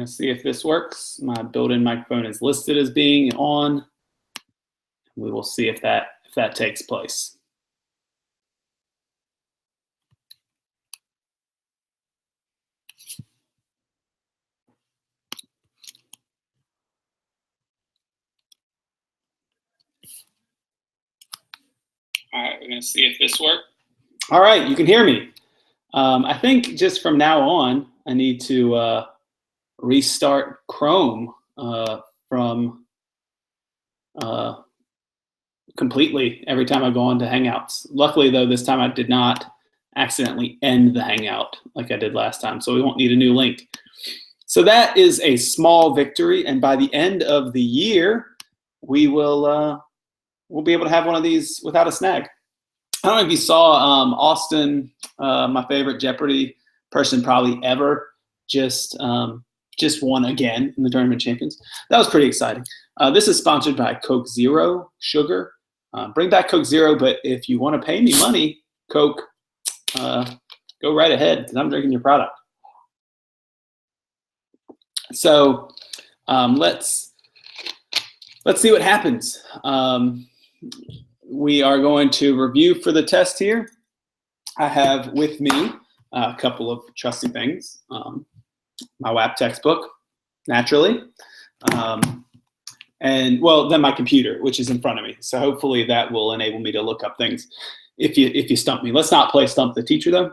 Let's see if this works. My built-in microphone is listed as being on. We will see if that takes place. All right, we're going to see if this works. All right, you can hear me. I think just from now on, I need to restart Chrome from completely every time I go on to Hangouts. Luckily, though, this time I did not accidentally end the Hangout like I did last time, so we won't need a new link. So that is a small victory, and by the end of the year, we will we'll be able to have one of these without a snag. I don't know if you saw Austin, my favorite Jeopardy person probably ever, just won again in the Tournament Champions. That was pretty exciting. This is sponsored by Coke Zero Sugar. Bring back Coke Zero, but if you want to pay me money, Coke, go right ahead, because I'm drinking your product. So let's see what happens. We are going to review for the test here. I have with me a couple of trusty things. My Whap textbook, naturally. And well, then my computer, which is in front of me. So hopefully that will enable me to look up things if you stump me. Let's not play Stump the Teacher though.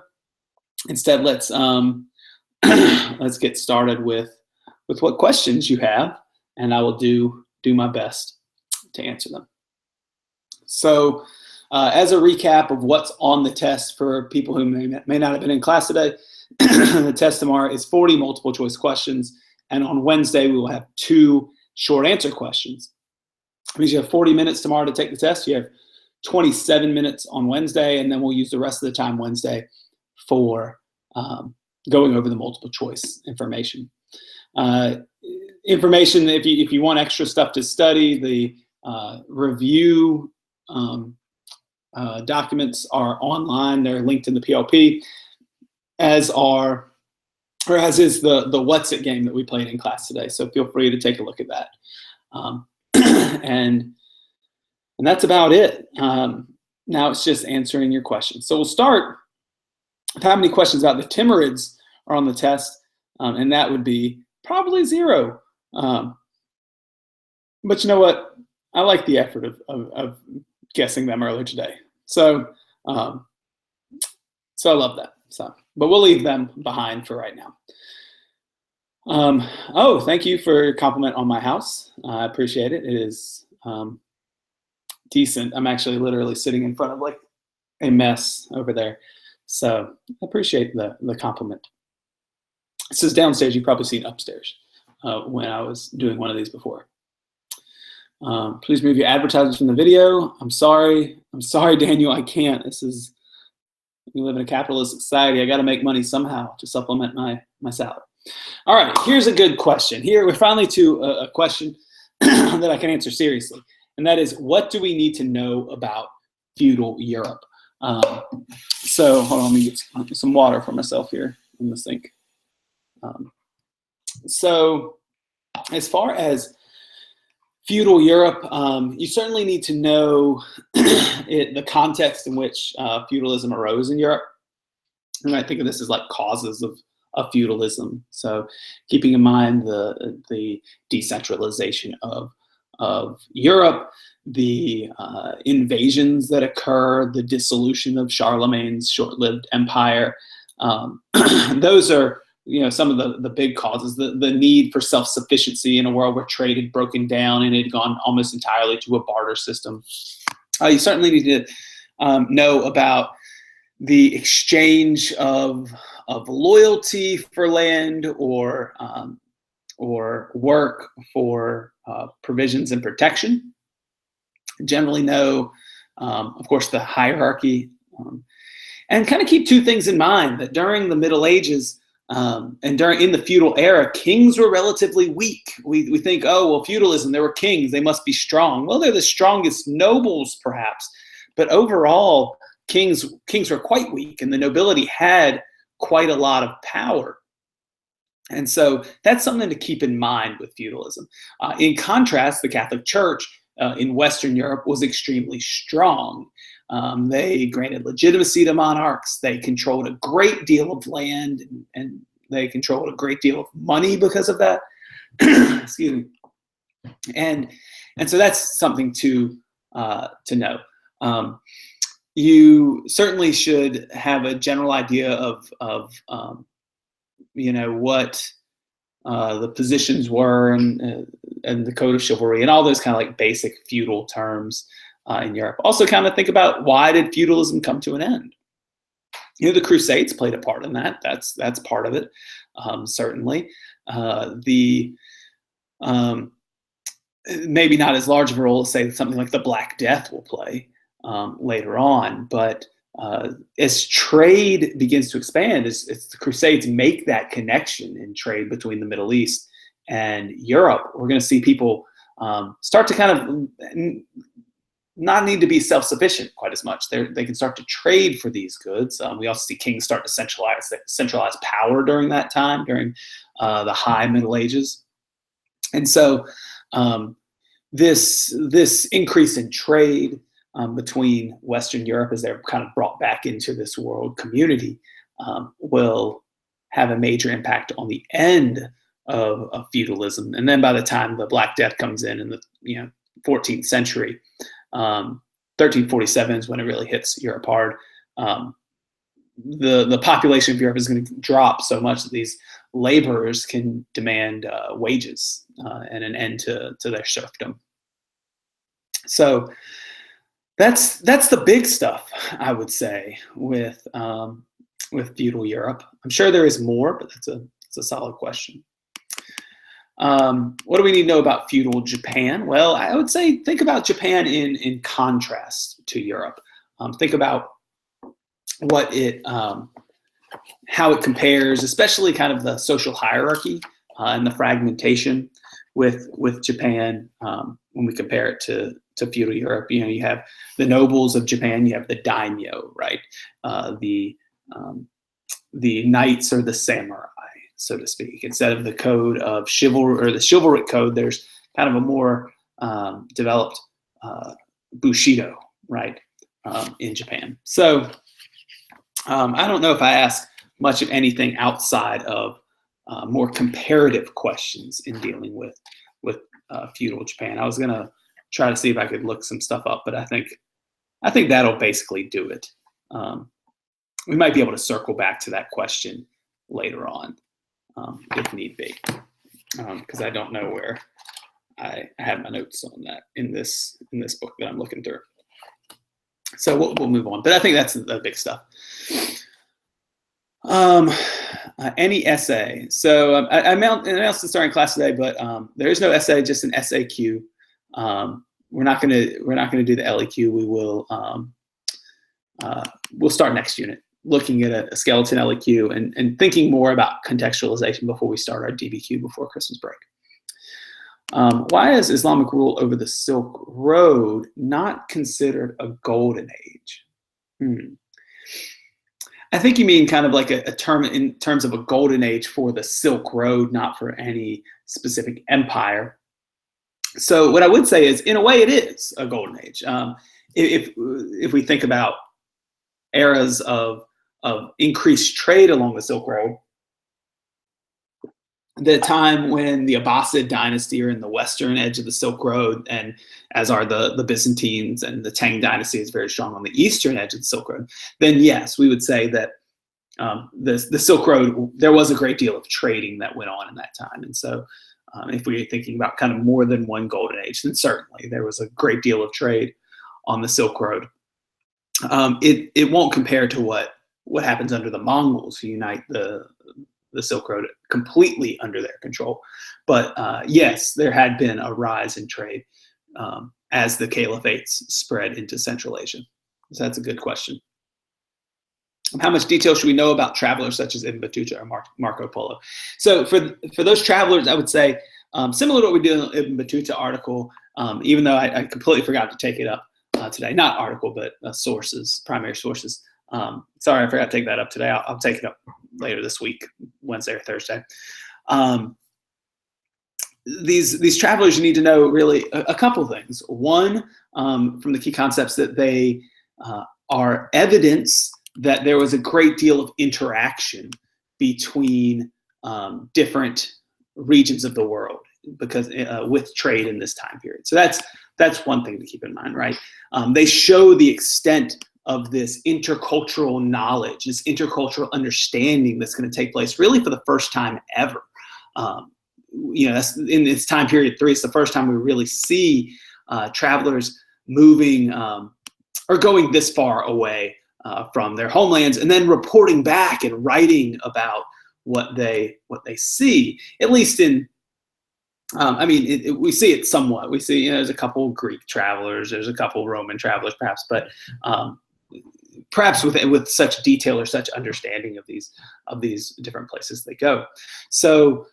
Instead, let's let's get started with what questions you have, and I will do my best to answer them. So as a recap of what's on the test for people who may not have been in class today, the test tomorrow is 40 multiple choice questions, and on Wednesday we will have 2 short answer questions. That means you have 40 minutes tomorrow to take the test. You have 27 minutes on Wednesday, and then we'll use the rest of the time Wednesday for going over the multiple choice information. Information, if you want extra stuff to study, the review documents are online. They're linked in the PLP, as is the What's It game that we played in class today. So feel free to take a look at that. And that's about it. Now it's just answering your questions. So we'll start with how many questions about the Timurids are on the test, and that would be probably 0. But you know what? I like the effort of guessing them earlier today. So so I love that. But we'll leave them behind for right now. Oh, thank you for your compliment on my house. I appreciate it. It is decent. I'm actually literally sitting in front of like a mess over there. So I appreciate the compliment. This is downstairs. You've probably seen upstairs when I was doing one of these before. Please remove your advertisements from the video. I'm sorry, Daniel, I can't. We live in a capitalist society. I got to make money somehow to supplement my salary. All right, here's a good question. Here we're finally to a question that I can answer seriously, and that is, what do we need to know about feudal Europe? So hold on, let me get some water for myself here in the sink. So as far as feudal Europe, you certainly need to know the context in which feudalism arose in Europe. You might think of this as like causes of feudalism. So keeping in mind the decentralization of Europe, the invasions that occur, the dissolution of Charlemagne's short-lived empire. Those are some of the big causes, the need for self-sufficiency in a world where trade had broken down and it had gone almost entirely to a barter system. You certainly need to know about the exchange of loyalty for land or work for provisions and protection. Generally know, of course, the hierarchy, and kind of keep 2 things in mind: that during the Middle Ages, and in the feudal era, kings were relatively weak. We think, oh, well, feudalism, there were kings, they must be strong. Well, they're the strongest nobles, perhaps, but overall, kings were quite weak, and the nobility had quite a lot of power. And so that's something to keep in mind with feudalism. In contrast, the Catholic Church in Western Europe was extremely strong. They granted legitimacy to monarchs. They controlled a great deal of land, and they controlled a great deal of money because of that. Excuse me. And so that's something to know. You certainly should have a general idea of what the positions were, and the code of chivalry, and all those kind of like basic feudal terms in Europe. Also, kind of think about, why did feudalism come to an end? The Crusades played a part in that. That's part of it, certainly. Maybe not as large of a role as, say, something like the Black Death will play later on, but as trade begins to expand, as the Crusades make that connection in trade between the Middle East and Europe, we're going to see people start to kind of not need to be self-sufficient quite as much. They can start to trade for these goods. We also see kings start to centralize power during that time, during the High Middle Ages. And so this increase in trade between Western Europe, as they're kind of brought back into this world community, will have a major impact on the end of feudalism. And then by the time the Black Death comes in the 14th century, 1347 is when it really hits Europe hard. The population of Europe is going to drop so much that these laborers can demand wages and an end to their serfdom. So that's the big stuff, I would say, with feudal Europe. I'm sure there is more, but that's a solid question. What do we need to know about feudal Japan? Well, I would say think about Japan in contrast to Europe. Think about what how it compares, especially kind of the social hierarchy and the fragmentation with Japan when we compare it to feudal Europe. You have the nobles of Japan, you have the daimyo, right? The knights or the samurai, so to speak. Instead of the code of chivalry, or the chivalric code, there's kind of a more developed bushido, right, in Japan. So I don't know if I ask much of anything outside of more comparative questions in dealing with feudal Japan. I was gonna try to see if I could look some stuff up, but I think that'll basically do it. We might be able to circle back to that question later on if need be, because I don't know where I have my notes on that in this book that I'm looking through. So we'll move on, but I think that's the big stuff. Any essay? So I announced this during class today, but there is no essay, just an SAQ. We're not gonna do the LEQ. We will we'll start next unit looking at a skeleton LEQ and thinking more about contextualization before we start our DBQ before Christmas break. Why is Islamic rule over the Silk Road not considered a golden age? I think you mean kind of like a term in terms of a golden age for the Silk Road, not for any specific empire. So what I would say is, in a way, it is a golden age. If we think about eras of increased trade along the Silk Road, the time when the Abbasid dynasty are in the western edge of the Silk Road, and as are the Byzantines, and the Tang dynasty is very strong on the eastern edge of the Silk Road, then yes, we would say that the Silk Road, there was a great deal of trading that went on in that time. And so if we're thinking about kind of more than one golden age, then certainly there was a great deal of trade on the Silk Road. It won't compare to what happens under the Mongols, who unite the Silk Road completely under their control. But yes, there had been a rise in trade as the caliphates spread into Central Asia. So that's a good question. How much detail should we know about travelers such as Ibn Battuta or Marco Polo? So for those travelers, I would say, similar to what we did in the Ibn Battuta article, even though I completely forgot to take it up today, not article, but sources, primary sources. Sorry, I forgot to take that up today. I'll take it up later this week, Wednesday or Thursday. These travelers, you need to know really a couple things. One, from the key concepts, that they are evidence that there was a great deal of interaction between different regions of the world because with trade in this time period. So that's one thing to keep in mind, right? They show the extent of this intercultural knowledge, this intercultural understanding that's going to take place really for the first time ever. That's in this time period 3. It's the first time we really see travelers moving or going this far away from their homelands, and then reporting back and writing about what they see. At least in, we see it somewhat. We see there's a couple Greek travelers, there's a couple Roman travelers, perhaps, but perhaps with such detail or such understanding of these different places they go. So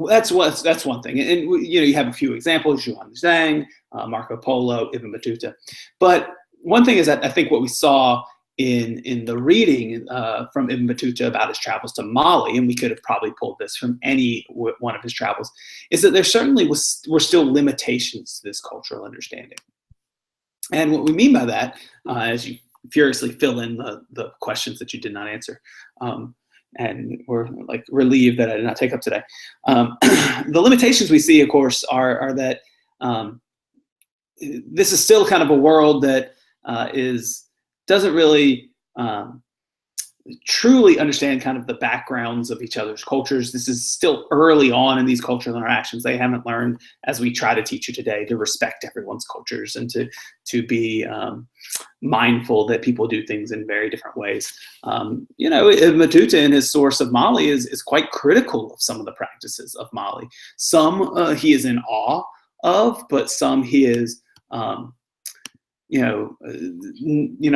that's one thing. And you have a few examples: Zhuang Zhang, Marco Polo, Ibn Battuta. But one thing is that I think what we saw in the reading from Ibn Battuta about his travels to Mali, and we could have probably pulled this from any one of his travels, is that there certainly were still limitations to this cultural understanding. And what we mean by that, as you furiously fill in the questions that you did not answer, and we're like relieved that I did not take up today. The limitations we see, of course, are that this is still kind of a world that doesn't really truly understand kind of the backgrounds of each other's cultures. This is still early on in these cultural interactions. They haven't learned, as we try to teach you today, to respect everyone's cultures and to be mindful that people do things in very different ways. Ibn Battuta, in his source of Mali, is quite critical of some of the practices of Mali. Some he is in awe of, but some he is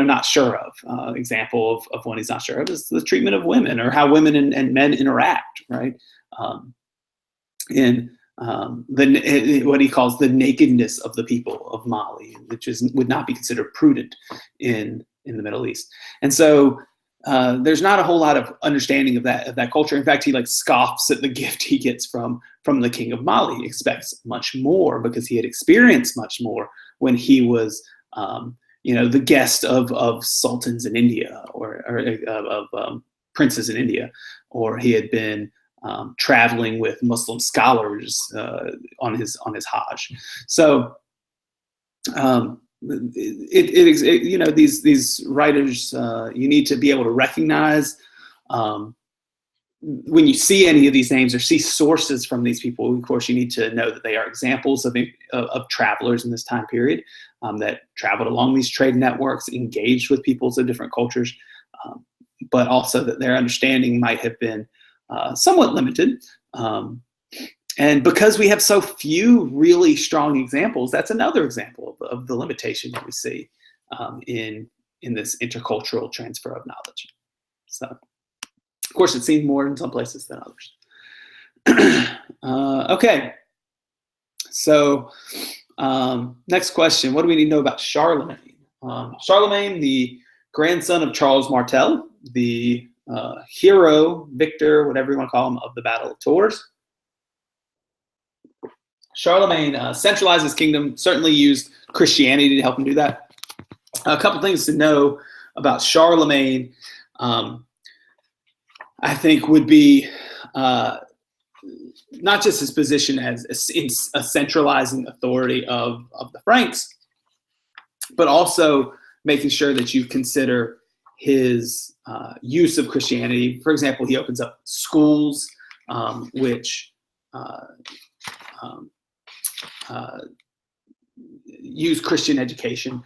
not sure of. Example of one he's not sure of is the treatment of women, or how women and men interact, right? What he calls the nakedness of the people of Mali, which would not be considered prudent in the Middle East. And so there's not a whole lot of understanding of that culture. In fact, he scoffs at the gift he gets from the king of Mali. He expects much more because he had experienced much more when he was the guest of sultans in India, or of princes in India, or he had been traveling with Muslim scholars on his Hajj. So these writers, you need to be able to recognize when you see any of these names or see sources from these people. Of course, you need to know that they are examples of travelers in this time period that traveled along these trade networks, engaged with peoples of different cultures, but also that their understanding might have been somewhat limited. And because we have so few really strong examples, that's another example of the limitation that we see in this intercultural transfer of knowledge. So, of course, it seems more in some places than others. Okay. So, next question. What do we need to know about Charlemagne? Charlemagne, the grandson of Charles Martel, the hero, victor, whatever you want to call him, of the Battle of Tours. Charlemagne centralized his kingdom, certainly used Christianity to help him do that. A couple things to know about Charlemagne, I think, would be not just his position as a centralizing authority of the Franks, but also making sure that you consider his use of Christianity. For example, he opens up schools which use Christian education.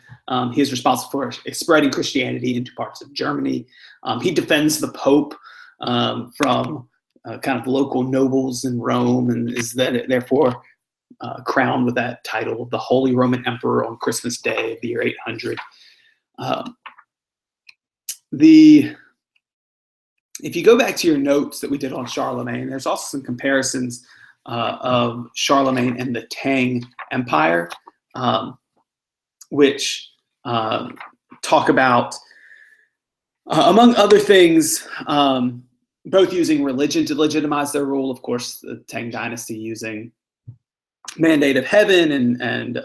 He is responsible for spreading Christianity into parts of Germany. He defends the Pope from kind of local nobles in Rome, and is therefore crowned with that title, the Holy Roman Emperor, on Christmas Day of the year 800. If you go back to your notes that we did on Charlemagne, there's also some comparisons of Charlemagne and the Tang Empire, which talk about, among other things, both using religion to legitimize their rule. Of course, the Tang Dynasty using Mandate of Heaven, and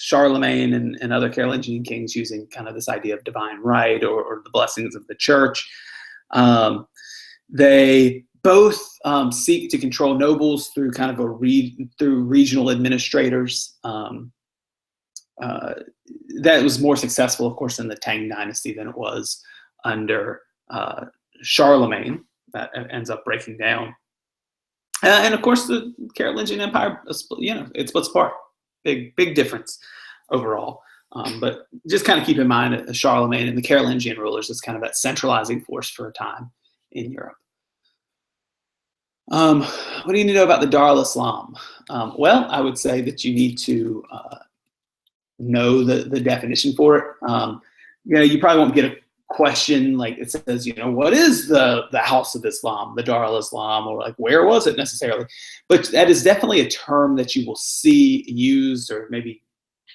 Charlemagne and other Carolingian kings using kind of this idea of divine right, or the blessings of the church. They both seek to control nobles through kind of through regional administrators. That was more successful, of course, in the Tang Dynasty than it was under Charlemagne. That ends up breaking down. And of course, the Carolingian Empire, it splits apart. Big difference overall. But just kind of keep in mind Charlemagne and the Carolingian rulers as kind of that centralizing force for a time in Europe. What do you need to know about the Dar al-Islam? Well, I would say that you need to know the definition for it. You probably won't get a question like it says, what is the House of Islam, the Dar al-Islam, or like where was it necessarily? But that is definitely a term that you will see used, or maybe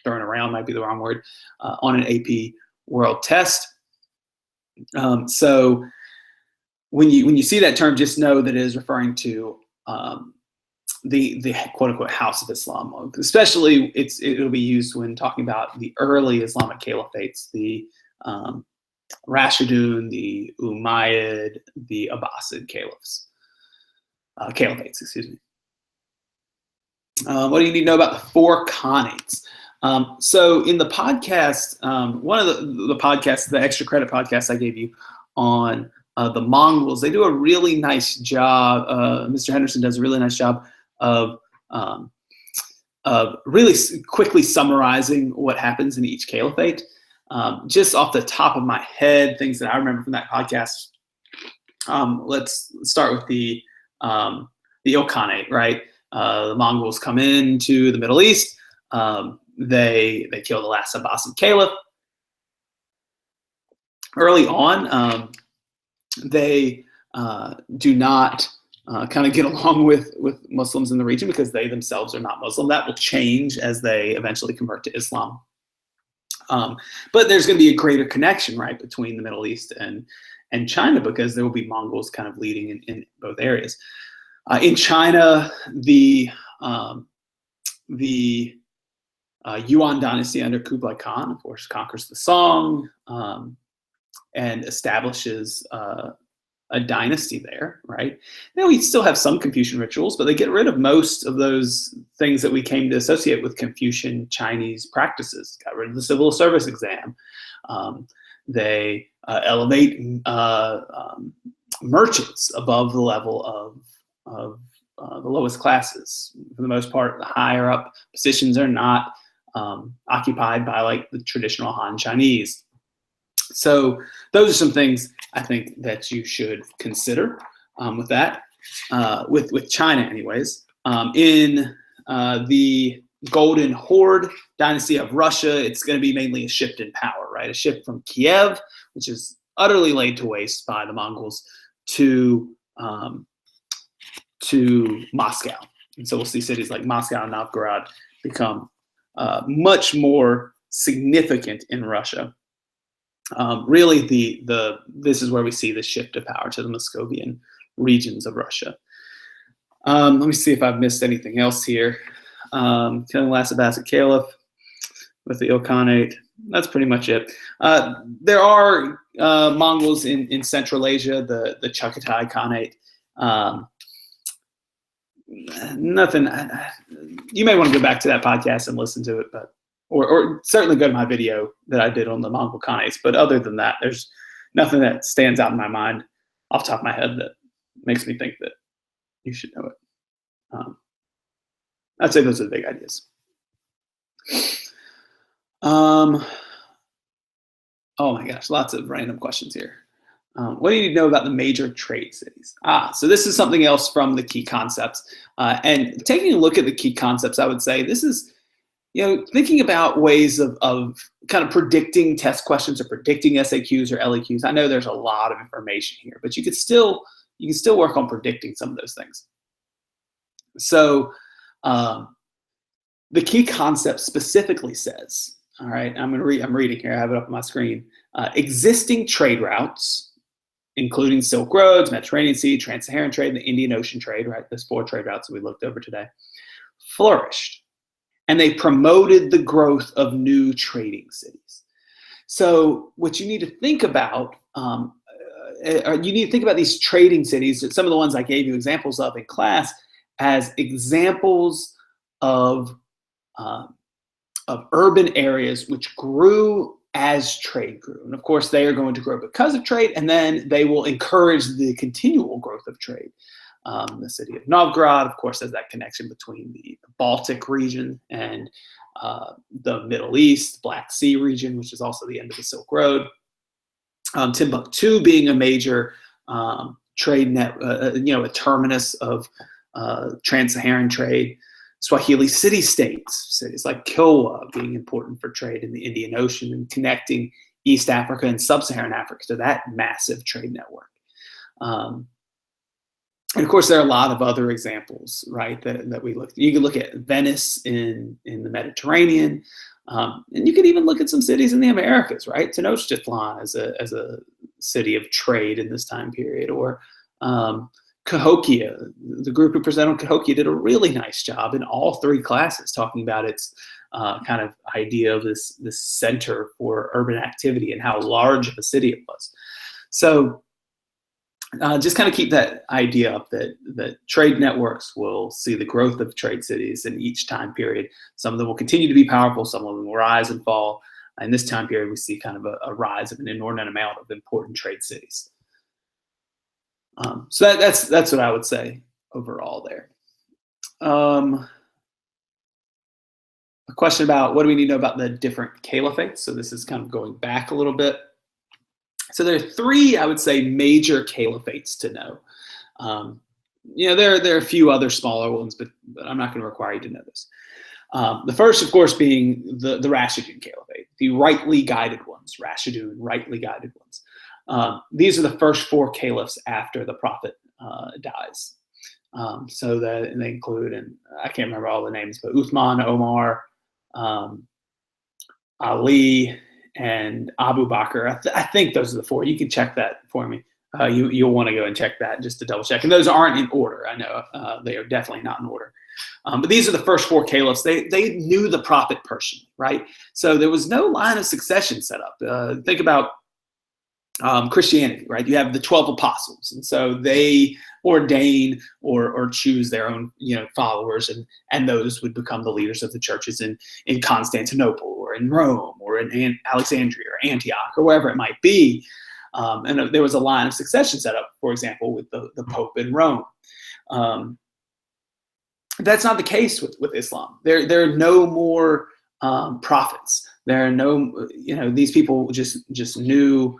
thrown around might be the wrong word, on an AP World test. So when you see that term, just know that it is referring to the quote unquote House of Islam. Especially it'll be used when talking about the early Islamic caliphates, the Rashidun, the Umayyad, the Abbasid caliphates, excuse me. What do you need to know about the four khanates? So in the podcast, one of the podcasts, the extra credit podcast I gave you on the Mongols, they do a really nice job. Mr. Henderson does a really nice job of really quickly summarizing what happens in each caliphate. Just off the top of my head, things that I remember from that podcast. Let's start with the Ilkhanate, right? The Mongols come into the Middle East. They kill the last Abbasid caliph. Early on, they do not kind of get along with Muslims in the region because they themselves are not Muslim. That will change as they eventually convert to Islam. But there's going to be a greater connection, right, between the Middle East and China, because there will be Mongols kind of leading in both areas. In China, the Yuan dynasty under Kublai Khan, of course, conquers the Song and establishes a dynasty there, right? Now we still have some Confucian rituals, but they get rid of most of those things that we came to associate with Confucian Chinese practices. Got rid of the civil service exam. They elevate merchants above the level of the lowest classes. For the most part, the higher up positions are not occupied by like the traditional Han Chinese. So those are some things I think that you should consider with that, with China anyways. In the Golden Horde dynasty of Russia, it's going to be mainly a shift in power, right? A shift from Kiev, which is utterly laid to waste by the Mongols, to Moscow. And so we'll see cities like Moscow and Novgorod become much more significant in Russia. Really, this is where we see the shift of power to the Muscovian regions of Russia. Let me see if I've missed anything else here. Killing the last Abbasid Caliph with the Ilkhanate. That's pretty much it. There are Mongols in Central Asia, the Chagatai Khanate. Nothing. You may want to go back to that podcast and listen to it, but or certainly go to my video that I did on the Mongol Khanates. But other than that, there's nothing that stands out in my mind off the top of my head that makes me think that you should know it. I'd say those are the big ideas. Oh my gosh, lots of random questions here. What do you need to know about the major trade cities? So this is something else from the key concepts. And taking a look at the key concepts, I would say this is, thinking about ways of kind of predicting test questions or predicting SAQs or LEQs. I know there's a lot of information here, but you can still work on predicting some of those things. So the key concept specifically says, all right, I'm reading here, I have it up on my screen. Existing trade routes including Silk Roads, Mediterranean Sea, Trans-Saharan trade, and the Indian Ocean trade, right? Those 4 trade routes that we looked over today, flourished. And they promoted the growth of new trading cities. So what you need to think about, these trading cities, some of the ones I gave you examples of in class, as examples of urban areas which grew as trade grew. And of course, they are going to grow because of trade, and then they will encourage the continual growth of trade. The city of Novgorod, of course, has that connection between the Baltic region and the Middle East, Black Sea region, which is also the end of the Silk Road. Timbuktu being a major trade net, a terminus of trans-Saharan trade. Swahili city-states, cities like Kilwa being important for trade in the Indian Ocean and connecting East Africa and Sub-Saharan Africa to that massive trade network. And of course, there are a lot of other examples, right, that we look at. You can look at Venice in the Mediterranean, and you could even look at some cities in the Americas, right? Tenochtitlan as a city of trade in this time period, or Cahokia. The group who presented on Cahokia did a really nice job in all 3 classes talking about its kind of idea of this center for urban activity and how large of a city it was. So just kind of keep that idea up that trade networks will see the growth of trade cities in each time period. Some of them will continue to be powerful, some of them will rise and fall. In this time period, we see kind of a rise of an inordinate amount of important trade cities. So that's what I would say overall there. A question about what do we need to know about the different caliphates? So this is kind of going back a little bit. So there are 3, I would say, major caliphates to know. There are a few other smaller ones, but I'm not going to require you to know this. The first, of course, being the Rashidun Caliphate, the rightly guided ones, Rashidun, rightly guided ones. These are the first 4 caliphs after the prophet dies. So that and they include, and I can't remember all the names, but Uthman, Omar, Ali, and Abu Bakr. I think those are the 4. You can check that for me. You'll want to go and check that just to double check. And those aren't in order. I know they are definitely not in order. But these are the first 4 caliphs. They knew the prophet personally, right? So there was no line of succession set up. Think about Christianity, right? You have the 12 apostles, and so they ordain or choose their own, followers, and those would become the leaders of the churches in Constantinople or in Rome or in Alexandria or Antioch or wherever it might be. And there was a line of succession set up, for example, with the Pope in Rome. That's not the case with Islam. There are no more prophets. There are no, these people just knew.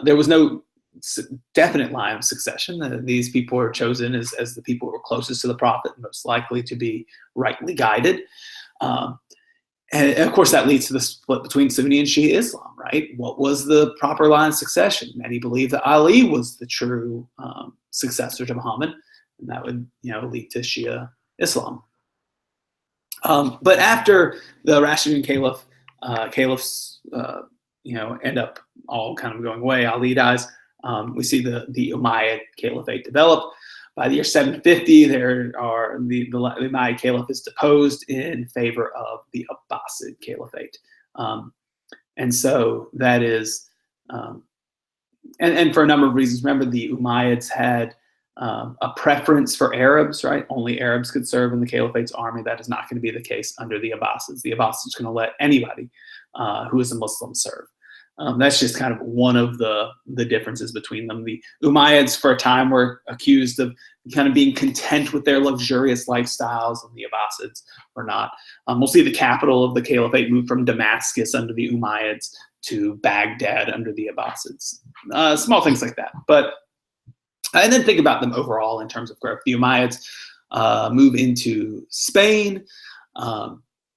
There was no definite line of succession. These people are chosen as the people who were closest to the prophet, most likely to be rightly guided. And of course, that leads to the split between Sunni and Shia Islam, right? What was the proper line of succession? Many believe that Ali was the true successor to Muhammad, and that would, lead to Shia Islam. But after the Rashidun caliphs, end up all kind of going away. Ali dies. We see the Umayyad Caliphate develop. By the year 750, the Umayyad Caliph is deposed in favor of the Abbasid Caliphate. And so that is, and for a number of reasons. Remember, the Umayyads had a preference for Arabs, right? Only Arabs could serve in the Caliphate's army. That is not going to be the case under the Abbasids. The Abbasids are going to let anybody who is a Muslim serve. That's just kind of one of the differences between them. The Umayyads for a time were accused of kind of being content with their luxurious lifestyles, and the Abbasids were not. We'll see the capital of the Caliphate move from Damascus under the Umayyads to Baghdad under the Abbasids. Small things like that. And then think about them overall in terms of growth. The Umayyads move into Spain,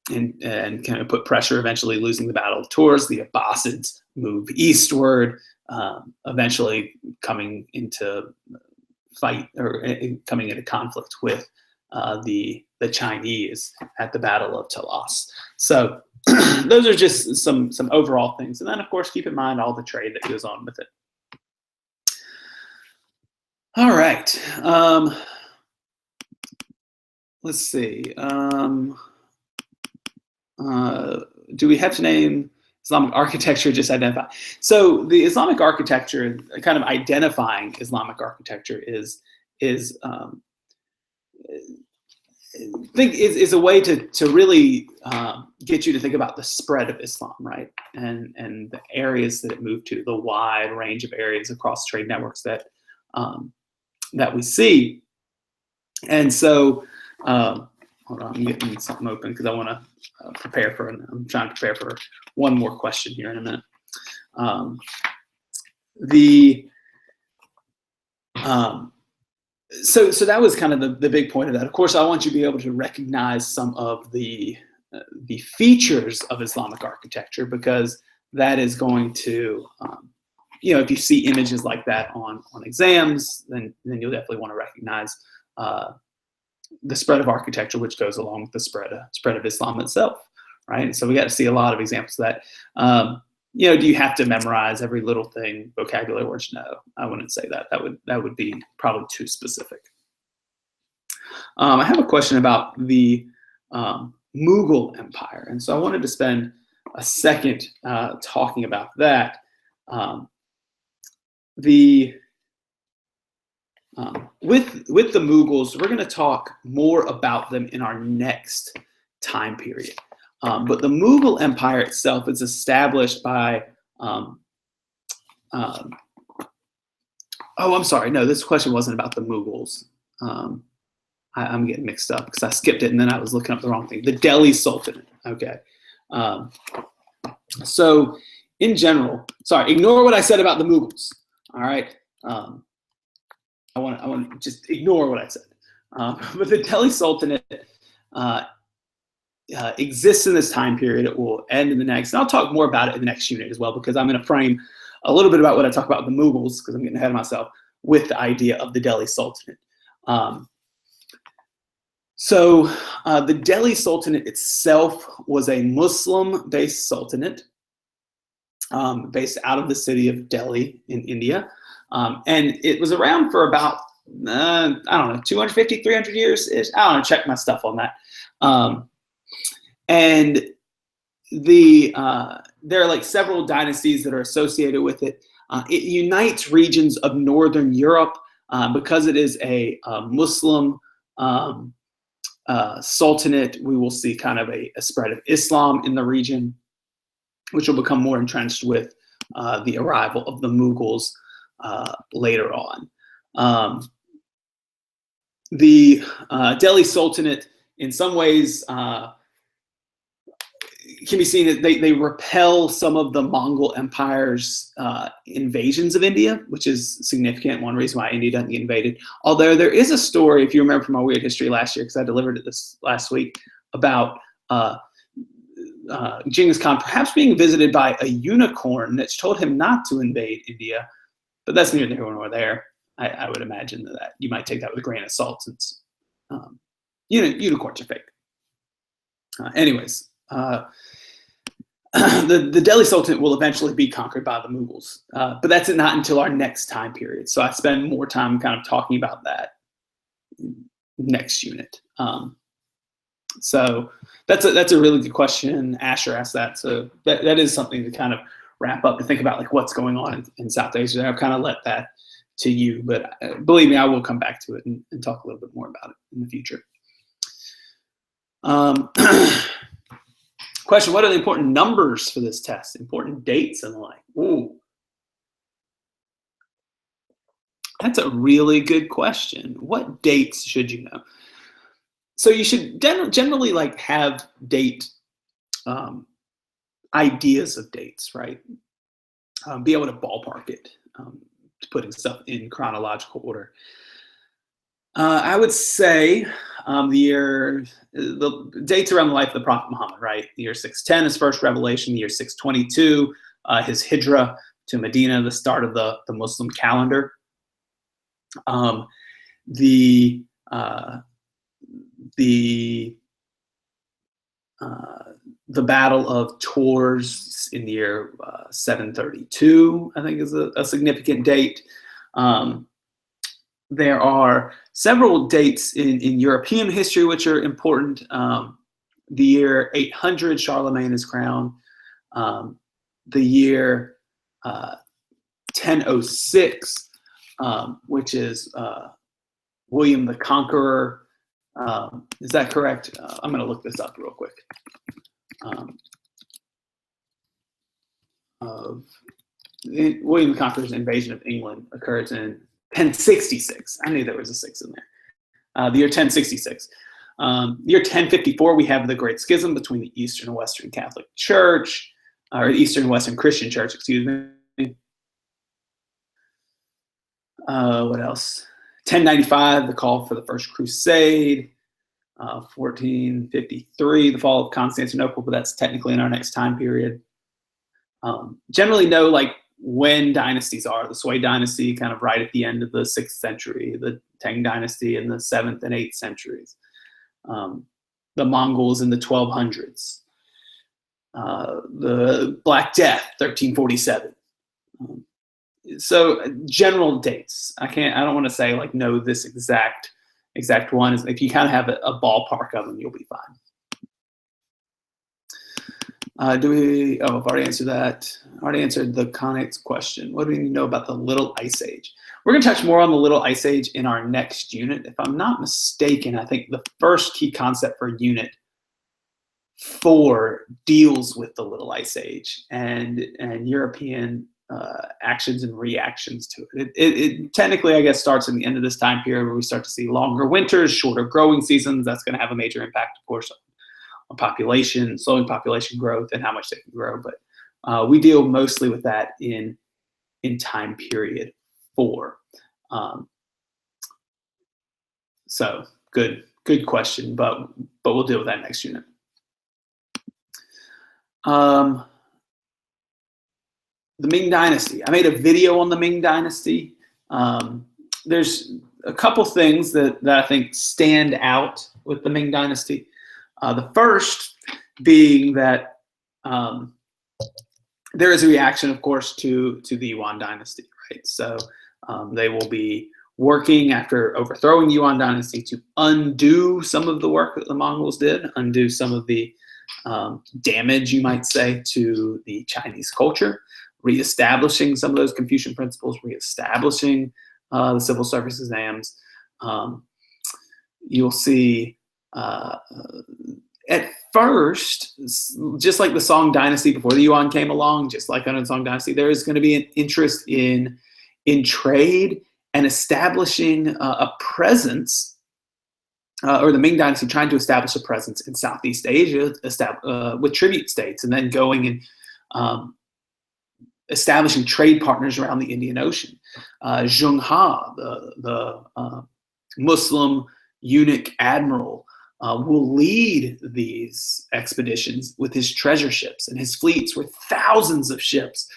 and kind of put pressure, eventually losing the Battle of Tours. The Abbasids move eastward, eventually coming into conflict with the Chinese at the Battle of Talas. So those are just some overall things. And then, of course, keep in mind all the trade that goes on with it. All right. Let's see. Do we have to name Islamic architecture? Just identify. So the Islamic architecture, kind of identifying Islamic architecture, is think is a way to really get you to think about the spread of Islam, right? And the areas that it moved to, the wide range of areas across trade networks that we see. And so, hold on, I'm getting something open because I want to prepare for. I'm trying to prepare for one more question here in a minute. So that was kind of the big point of that. Of course, I want you to be able to recognize some of the features of Islamic architecture, because that is going to, if you see images like that on exams, then you'll definitely want to recognize the spread of architecture, which goes along with the spread of Islam itself, right? And so we got to see a lot of examples of that. Do you have to memorize every little thing, vocabulary words? No, I wouldn't say that. That would be probably too specific. I have a question about the Mughal Empire, and so I wanted to spend a second talking about that. With the Mughals, we're going to talk more about them in our next time period. But the Mughal Empire itself is established by, oh, I'm sorry. No, this question wasn't about the Mughals. I'm getting mixed up because I skipped it and then I was looking up the wrong thing. The Delhi Sultanate. Okay. So in general, sorry, ignore what I said about the Mughals. All right. I want to just ignore what I said. But the Delhi Sultanate exists in this time period. It will end in the next. And I'll talk more about it in the next unit as well, because I'm going to frame a little bit about what I talk about with the Mughals, because I'm getting ahead of myself, with the idea of the Delhi Sultanate. So the Delhi Sultanate itself was a Muslim-based sultanate based out of the city of Delhi in India. And it was around for about, I don't know, 250, 300 years. I don't know, check my stuff on that. And there are like several dynasties that are associated with it. It unites regions of Northern Europe because it is a Muslim sultanate. We will see kind of a spread of Islam in the region, which will become more entrenched with the arrival of the Mughals later on. The Delhi Sultanate, in some ways, can be seen as they repel some of the Mongol Empire's invasions of India, which is significant. One reason why India doesn't get invaded. Although there is a story, if you remember from our Weird History last year, because I delivered it this last week, about Genghis Khan perhaps being visited by a unicorn that's told him not to invade India. But that's neither here nor there. I would imagine that you might take that with a grain of salt, since unicorns are fake. Anyways, the Delhi Sultanate will eventually be conquered by the Mughals, but that's not until our next time period. So I spend more time kind of talking about that next unit. So that's a really good question. Asher asked that, so that is something to kind of wrap up, to think about, like, what's going on in South Asia. I've kind of let that to you, but believe me, I will come back to it and talk a little bit more about it in the future. Question: what are the important numbers for this test? Important dates and the like. Ooh, that's a really good question. What dates should you know? So you should generally like have date ideas of dates, right? Be able to ballpark it, putting stuff in chronological order. I would say the dates around the life of the Prophet Muhammad, right? The year 610, his first revelation. The year 622, his hijrah to Medina, the start of the Muslim calendar. The Battle of Tours in the year 732, I think, is a significant date. there are several dates in European history which are important. The year 800, Charlemagne is crowned. The year 1006, which is William the Conqueror. Is that correct? I'm going to look this up real quick. William the Conqueror's invasion of England occurs in 1066. I knew there was a 6 in there. The year 1066. The year 1054, we have the Great Schism between the Eastern and Western Catholic Church, or Eastern and Western Christian Church, excuse me. What else? 1095, the call for the First Crusade. 1453, the fall of Constantinople, but that's technically in our next time period. Generally know like when dynasties are. The Sui dynasty kind of right at the end of the 6th century, the Tang dynasty in the 7th and 8th centuries, the Mongols in the 1200s, the Black Death, 1347. So general dates. I don't want to say like know this exact one. If you kind of have a ballpark of them, you'll be fine. I've already answered that. I already answered the Connacht's question. What do we know about the Little Ice Age? We're going to touch more on the Little Ice Age in our next unit. If I'm not mistaken, I think the first key concept for Unit 4 deals with the Little Ice Age and European actions and reactions to it. It technically, I guess, starts in the end of this time period where we start to see longer winters, shorter growing seasons. That's going to have a major impact, of course, on population, slowing population growth and how much they can grow. But we deal mostly with that in time period 4. So good question, but we'll deal with that next unit. The Ming Dynasty. I made a video on the Ming Dynasty. There's a couple things that I think stand out with the Ming Dynasty. The first being that there is a reaction, of course, to the Yuan Dynasty, right? So they will be working after overthrowing the Yuan Dynasty to undo some of the work that the Mongols did, undo some of the damage, you might say, to the Chinese culture, reestablishing some of those Confucian principles, reestablishing the civil service exams. You'll see at first, just like the Song Dynasty before the Yuan came along, just like under the Song Dynasty, there is going to be an interest in trade and establishing a presence, or the Ming Dynasty trying to establish a presence in Southeast Asia with tribute states, and then going and establishing trade partners around the Indian Ocean. Zheng Ha, the Muslim eunuch admiral, will lead these expeditions with his treasure ships, and his fleets were thousands of ships.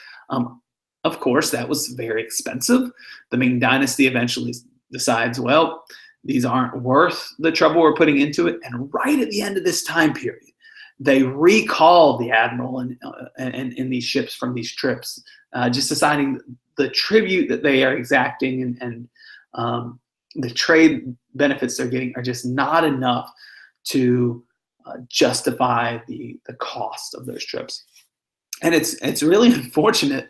Of course, that was very expensive. The Ming Dynasty eventually decides, well, these aren't worth the trouble we're putting into it. And right at the end of this time period, they recall the admiral and these ships from these trips, just deciding the tribute that they are exacting and the trade benefits they're getting are just not enough to justify the cost of those trips. And it's really unfortunate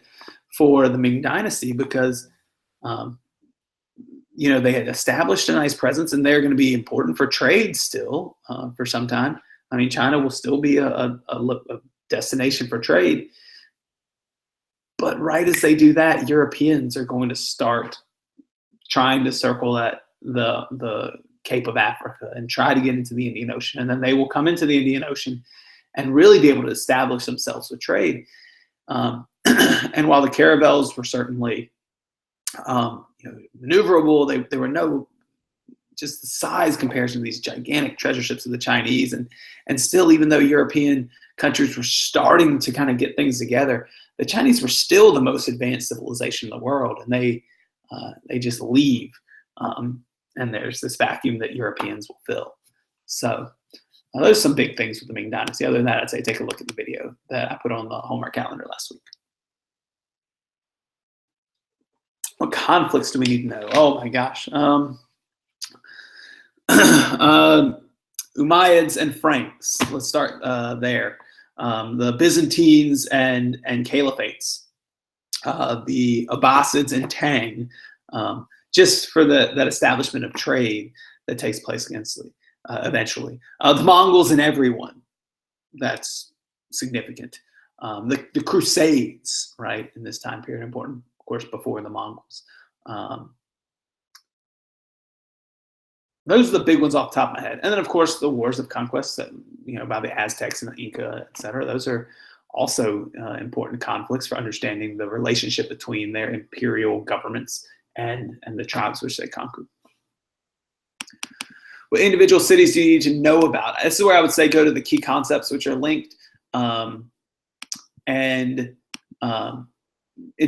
for the Ming Dynasty because they had established a nice presence, and they're going to be important for trade still for some time. I mean, China will still be a destination for trade. But right as they do that, Europeans are going to start trying to circle the Cape of Africa and try to get into the Indian Ocean. And then they will come into the Indian Ocean and really be able to establish themselves with trade. And while the caravels were certainly maneuverable, they were no just the size comparison to these gigantic treasure ships of the Chinese. And still, even though European countries were starting to kind of get things together, the Chinese were still the most advanced civilization in the world, and they just leave. And there's this vacuum that Europeans will fill. So there's some big things with the Ming Dynasty. Other than that, I'd say take a look at the video that I put on the homework calendar last week. What conflicts do we need to know? Oh my gosh. Umayyads and Franks. Let's start there. The Byzantines and Caliphates. The Abbasids and Tang. Just for that establishment of trade that takes place eventually. The Mongols and everyone. That's significant. The Crusades, right, in this time period, important, of course, before the Mongols. Those are the big ones off the top of my head. And then, of course, the wars of conquest, that, by the Aztecs and the Inca, et cetera. Those are also important conflicts for understanding the relationship between their imperial governments and the tribes which they conquered. What individual cities do you need to know about? This is where I would say go to the key concepts which are linked. In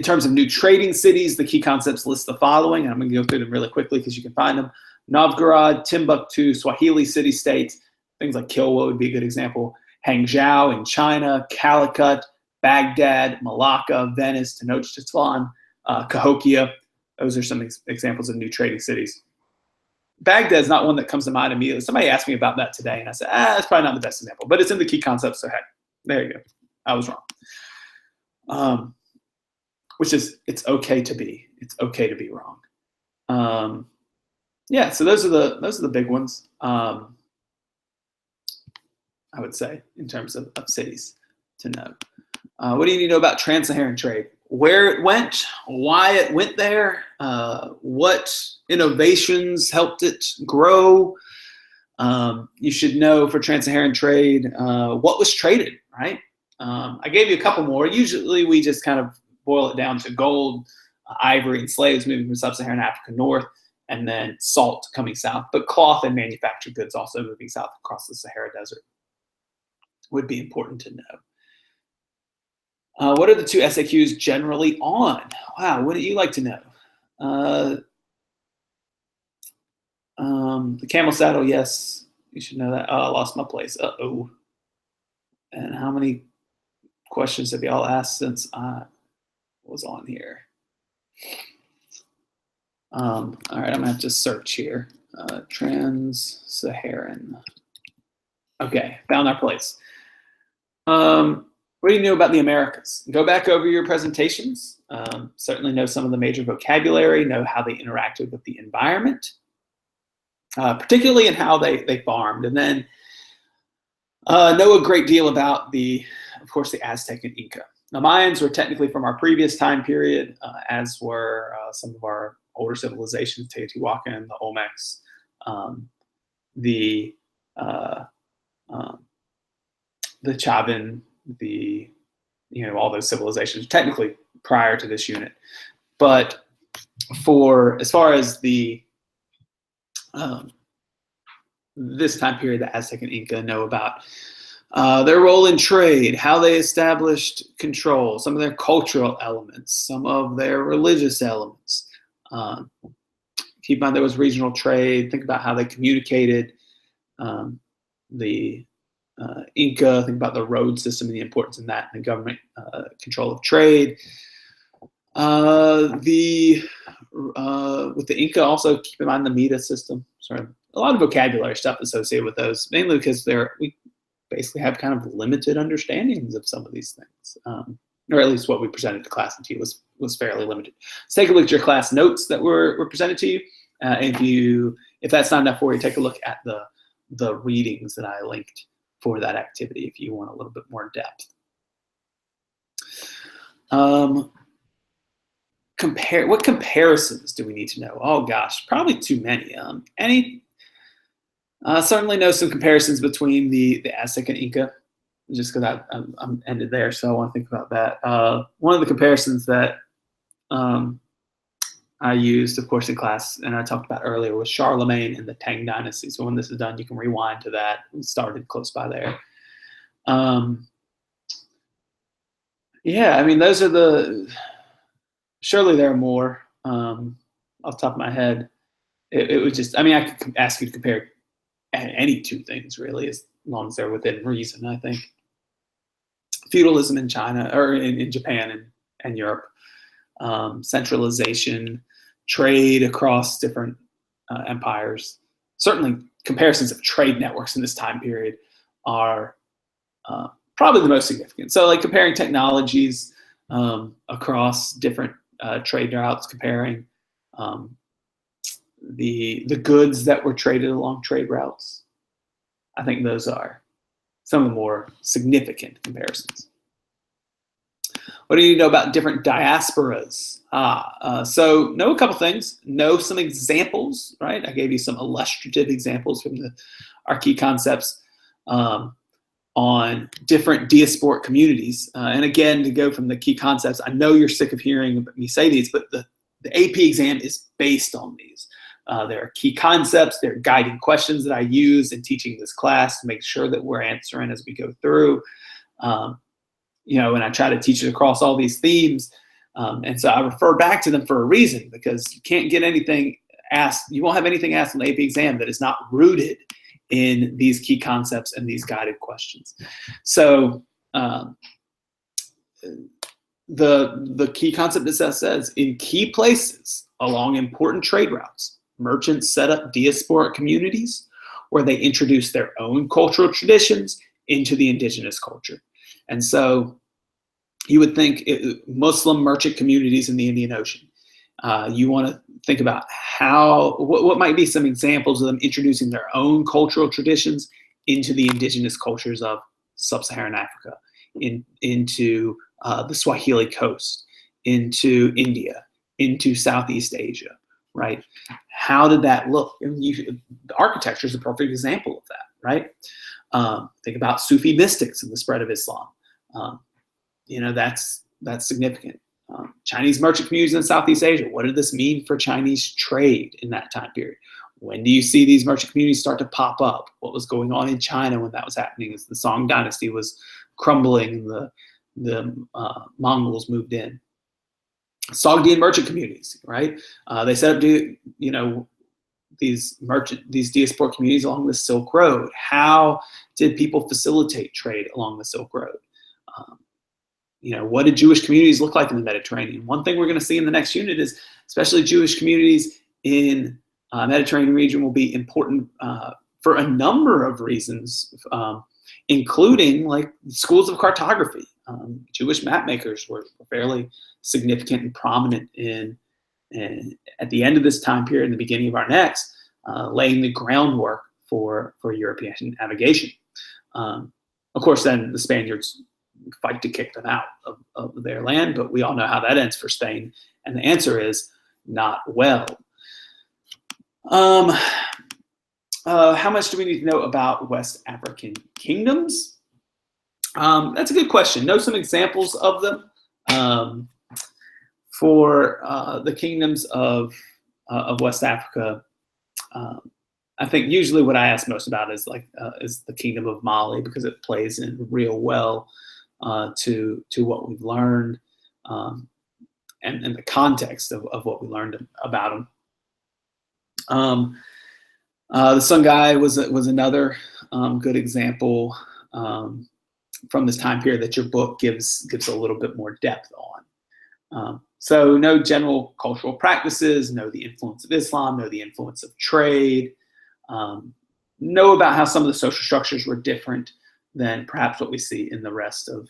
terms of new trading cities, the key concepts list the following. And I'm going to go through them really quickly because you can find them. Novgorod, Timbuktu, Swahili city-states, things like Kilwa would be a good example. Hangzhou in China, Calicut, Baghdad, Malacca, Venice, Tenochtitlan, Cahokia. Those are some examples of new trading cities. Baghdad is not one that comes to mind immediately. Somebody asked me about that today, and I said, that's probably not the best example, but it's in the key concepts, so heck, there you go. I was wrong. Which is, it's okay to be. It's okay to be wrong. Yeah, so those are the big ones. I would say in terms of cities to know. What do you need to know about trans-Saharan trade? Where it went, why it went there, what innovations helped it grow. You should know for trans-Saharan trade what was traded, right? I gave you a couple more. Usually we just kind of boil it down to gold, ivory, and slaves moving from sub-Saharan Africa north, and then salt coming south. But cloth and manufactured goods also moving south across the Sahara Desert would be important to know. What are the two SAQs generally on? Wow, what do you like to know? The camel saddle, yes, you should know that. Oh, I lost my place. Uh-oh. And how many questions have y'all asked since I was on here? All right, I'm gonna have to search here. Trans-Saharan. Okay, found our place. What do you know about the Americas? Go back over your presentations. Certainly know some of the major vocabulary, know how they interacted with the environment, particularly in how they farmed. And then know a great deal about of course, the Aztec and Inca. The Mayans were technically from our previous time period, as were some of our older civilizations, Teotihuacan, the Olmecs, the Chavan, all those civilizations, technically prior to this unit. But as far as this time period, the Aztec and Inca know about their role in trade, how they established control, some of their cultural elements, some of their religious elements. Keep in mind there was regional trade. Think about how they communicated. The Inca, think about the road system and the importance in that, and the government control of trade. With the Inca, also keep in mind the Mita system. Sorry, a lot of vocabulary stuff associated with those, mainly because we basically have kind of limited understandings of some of these things, or at least what we presented to class and to you was fairly limited. Let's take a look at your class notes that were presented to you. If that's not enough for you, take a look at the readings that I linked for that activity if you want a little bit more depth. What comparisons do we need to know? Oh gosh, probably too many. Certainly know some comparisons between the Aztec and Inca, just because I'm ended there, so I want to think about that. One of the comparisons that I used, of course, in class, and I talked about earlier, was Charlemagne and the Tang Dynasty. So when this is done, you can rewind to that. We started close by there. Yeah, I mean, those are surely there are more off the top of my head. It was just, I mean, I could ask you to compare any two things, really, as long as they're within reason, I think. Feudalism in China, or in Japan and Europe. centralization, trade across different empires. Certainly, comparisons of trade networks in this time period are probably the most significant. So, like comparing technologies across different trade routes, comparing the goods that were traded along trade routes. I think those are some of the more significant comparisons. What do you know about different diasporas? So know a couple things. Know some examples, right? I gave you some illustrative examples from our key concepts on different diasporic communities. And again, to go from the key concepts, I know you're sick of hearing me say these, but the AP exam is based on these. There are key concepts, there are guiding questions that I use in teaching this class to make sure that we're answering as we go through. And I try to teach it across all these themes. And so I refer back to them for a reason, because you can't get anything asked, you won't have anything asked in the AP exam that is not rooted in these key concepts and these guided questions. So the key concept assess says, in key places along important trade routes, merchants set up diasporic communities where they introduce their own cultural traditions into the indigenous culture. And so you would think Muslim merchant communities in the Indian Ocean. You want to think about what might be some examples of them introducing their own cultural traditions into the indigenous cultures of sub-Saharan Africa, into the Swahili coast, into India, into Southeast Asia, right? How did that look? The architecture is a perfect example of that, right? Think about Sufi mystics and the spread of Islam. That's significant. Chinese merchant communities in Southeast Asia. What did this mean for Chinese trade in that time period? When do you see these merchant communities start to pop up? What was going on in China when that was happening as the Song dynasty was crumbling and the Mongols moved in? Sogdian merchant communities, right? They set up, these diasporic communities along the Silk Road. How did people facilitate trade along the Silk Road? What did Jewish communities look like in the Mediterranean? One thing we're going to see in the next unit is especially Jewish communities in Mediterranean region will be important for a number of reasons, including like schools of cartography. Jewish map makers were fairly significant and prominent at the end of this time period and the beginning of our next, laying the groundwork for European navigation. Of course, then the Spaniards fight to kick them out of their land, but we all know how that ends for Spain, and the answer is not well. How much do we need to know about West African kingdoms? That's a good question. Know some examples of them. For the kingdoms of West Africa, I think usually what I ask most about is the kingdom of Mali, because it plays in real well to what we've learned and the context of what we learned about them. The Songhai was another good example from this time period that your book gives a little bit more depth on. So know general cultural practices, know the influence of Islam, know the influence of trade, know about how some of the social structures were different than perhaps what we see in the rest of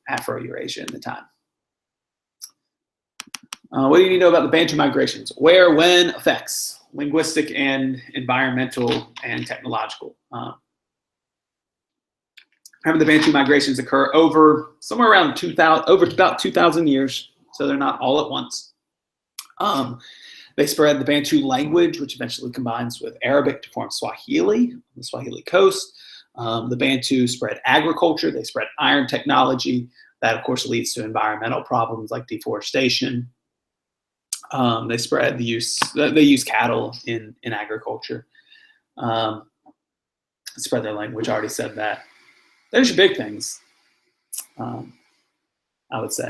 Afro-Eurasia in the time. What do you need to know about the Bantu migrations? Where, when, effects, linguistic and environmental and technological. Remember, the Bantu migrations occur over somewhere around about 2,000 years, so they're not all at once. They spread the Bantu language, which eventually combines with Arabic to form Swahili on the Swahili coast. The Bantu spread agriculture. They spread iron technology. That, of course, leads to environmental problems like deforestation. They spread they use cattle in agriculture. Spread their language. I already said that. There's your big things, I would say.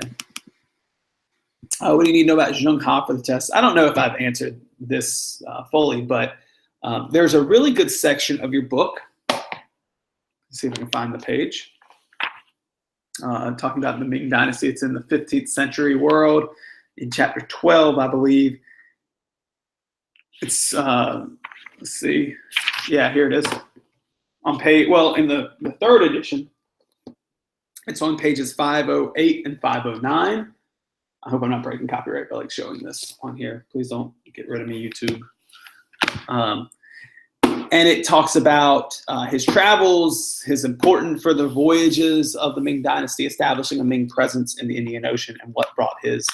What do you need to know about Zheng Ha for the test? I don't know if I've answered this fully, but there's a really good section of your book. Let's see if I can find the page. talking about the Ming Dynasty. It's in the 15th century world. In chapter 12, I believe. It's, let's see. Yeah, here it is. On page, well, in the third edition, it's on pages 508 and 509. I hope I'm not breaking copyright by like showing this on here. Please don't get rid of me, YouTube. And it talks about his travels, his importance for the voyages of the Ming Dynasty, establishing a Ming presence in the Indian Ocean, and what brought his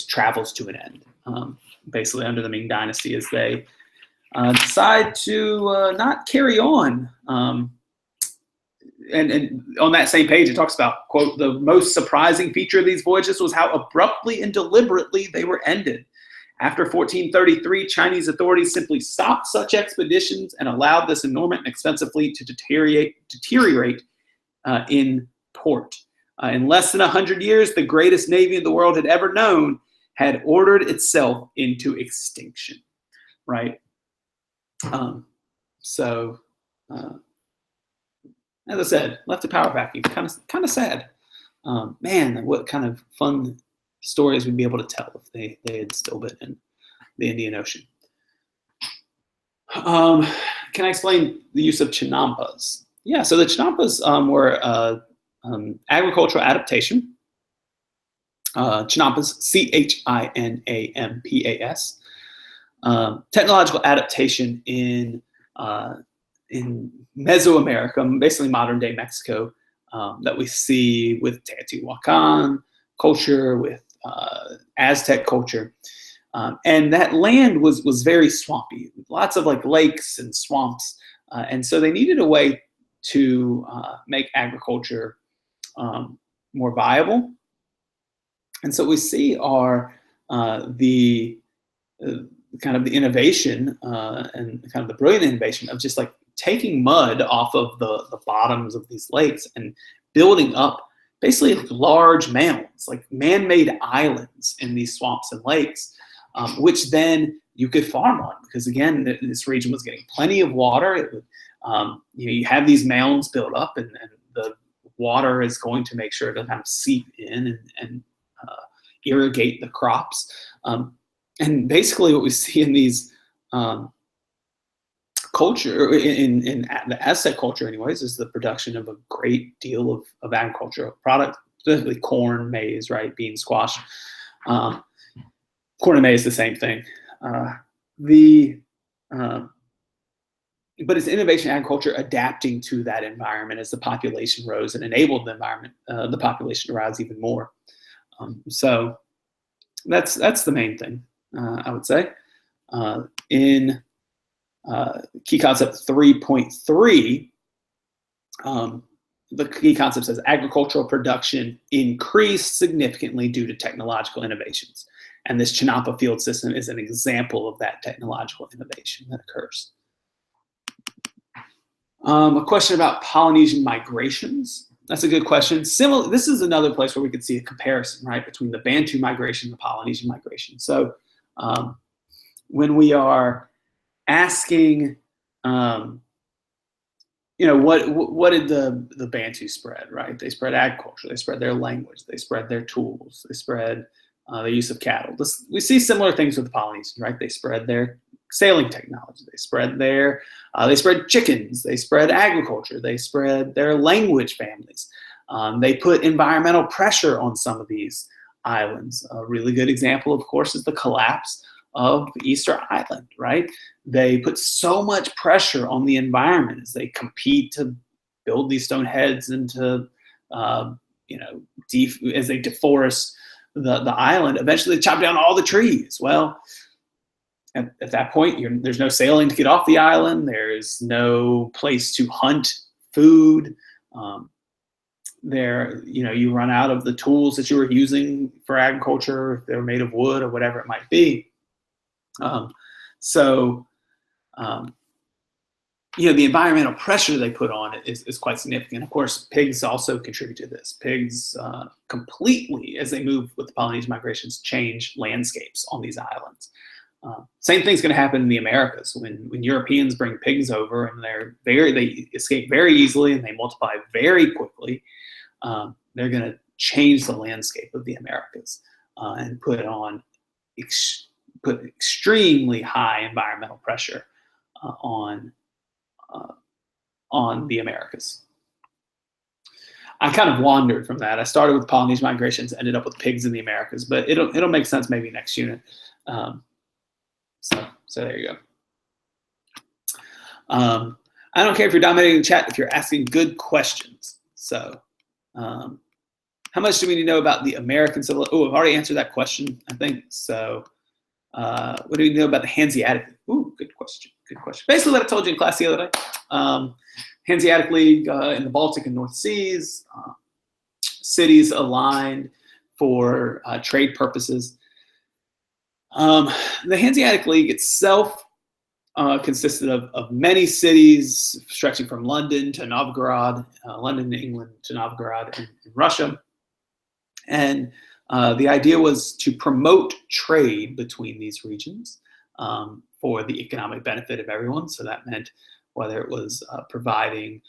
travels to an end. Basically, under the Ming Dynasty, as they decide to not carry on. And on that same page, it talks about, quote, the most surprising feature of these voyages was how abruptly and deliberately they were ended. After 1433, Chinese authorities simply stopped such expeditions and allowed this enormous and expensive fleet to deteriorate in port. In less than 100 years, the greatest navy the world had ever known had ordered itself into extinction, right? As I said, left to power vacuum, kind of sad. Man, what kind of fun stories we'd be able to tell if they had still been in the Indian Ocean. Can I explain the use of Chinampas? Yeah, so the Chinampas were agricultural adaptation. Chinampas, Chinampas, technological adaptation in Mesoamerica, basically modern day Mexico, that we see with Teotihuacan culture, with Aztec culture. And that land was very swampy, lots of like lakes and swamps. And so they needed a way to make agriculture more viable. And so we see are the kind of the innovation and kind of the brilliant innovation of just like taking mud off of the bottoms of these lakes and building up basically large mounds, like man-made islands in these swamps and lakes, which then you could farm on, because again, this region was getting plenty of water. It would, you have these mounds built up, and the water is going to make sure it doesn't kind of seep in and irrigate the crops. And basically what we see in these culture, in the Aztec culture anyways, is the production of a great deal of agricultural product, specifically corn, maize, right, bean, squash. Corn and maize, the same thing. But it's innovation agriculture adapting to that environment as the population rose and enabled the population to rise even more. So that's the main thing, I would say. In key concept 3.3, the key concept says agricultural production increased significantly due to technological innovations. And this Chinampa field system is an example of that technological innovation that occurs. A question about Polynesian migrations. That's a good question. This is another place where we could see a comparison, right, between the Bantu migration and the Polynesian migration. So when we are asking, what did the Bantu spread, right? They spread agriculture, they spread their language, they spread their tools, they spread the use of cattle. We see similar things with the Polynesians, right? They spread their sailing technology, they spread chickens, they spread agriculture, they spread their language families. They put environmental pressure on some of these islands. A really good example, of course, is the collapse of Easter Island, right? They put so much pressure on the environment as they compete to build these stone heads and to, as they deforest the island. Eventually, they chop down all the trees. Well, at that point, there's no sailing to get off the island. There's no place to hunt food. You run out of the tools that you were using for agriculture, if they're made of wood or whatever it might be. The environmental pressure they put on it is quite significant. Of course, pigs also contribute to this. Pigs completely, as they move with the Polynesian migrations, change landscapes on these islands. Same thing's going to happen in the Americas when Europeans bring pigs over, and they escape very easily and they multiply very quickly. They're going to change the landscape of the Americas and put extremely high environmental pressure on the Americas. I kind of wandered from that. I started with Polynesian Migrations, ended up with pigs in the Americas, but it'll make sense maybe next unit. So there you go. I don't care if you're dominating the chat, if you're asking good questions. So how much do we need to know about the American civil? Oh, I've already answered that question, I think. So what do we know about the Hanseatic League? Ooh, good question. Good question. Basically what I told you in class the other day. Hanseatic League in the Baltic and North Seas, cities aligned for trade purposes. The Hanseatic League itself consisted of many cities stretching from London to Novgorod, London to England to Novgorod in Russia. And the idea was to promote trade between these regions for the economic benefit of everyone. So that meant whether it was providing